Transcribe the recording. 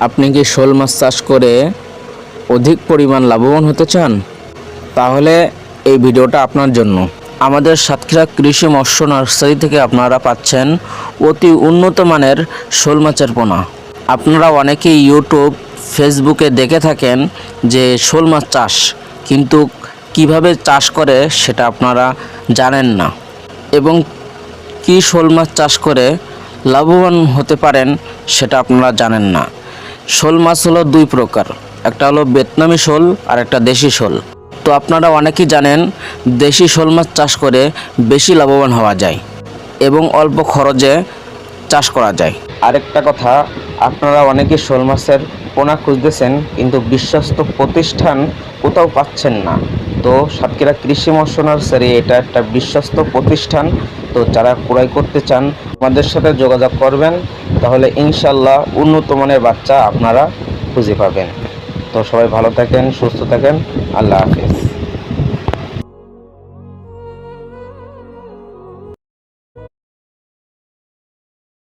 আপনি কি শোল মাছ চাষ করে অধিক পরিমাণ লাভবান হতে চান? তাহলে এই ভিডিওটা আপনার জন্য। আমাদের সাতক্ষীরা কৃষি মৎস্য নার্সারি থেকে আপনারা পাচ্ছেন অতি উন্নত মানের শোল মাছের পোনা। আপনারা অনেকেই ইউটিউব, ফেসবুকে দেখে থাকেন যে শোল মাছ চাষ, কিন্তু কিভাবে চাষ করে সেটা আপনারা জানেন না, এবং কি শোল মাছ চাষ করে লাভবান হতে পারেন সেটা আপনারা জানেন না। শোল মাছ হলো দুই প্রকার, একটা হলো ভিয়েতনামি শোল আর একটা দেশি শোল। তো আপনারা অনেকেই জানেন দেশি শোল মাছ চাষ করে বেশি লাভবান হওয়া যায় এবং অল্প খরচে চাষ করা যায়। আরেকটা কথা, আপনারা অনেকে শোল মাছের পোনা খুঁজতেছেন কিন্তু বিশ্বস্ত প্রতিষ্ঠান কোথাও পাচ্ছেন না। তো সাতক্ষীরা কৃষি মৎস্য নার্সারি এটা একটা বিশ্বস্ত প্রতিষ্ঠান। তো যারা ক্রয় করতে চান আমাদের সাথে যোগাযোগ করবেন, তাহলে ইনশাল্লাহ উন্নত মানের বাচ্চা আপনারা খুঁজে পাবেন। তো সবাই ভালো থাকেন, সুস্থ থাকেন, আল্লাহ হাফেজ।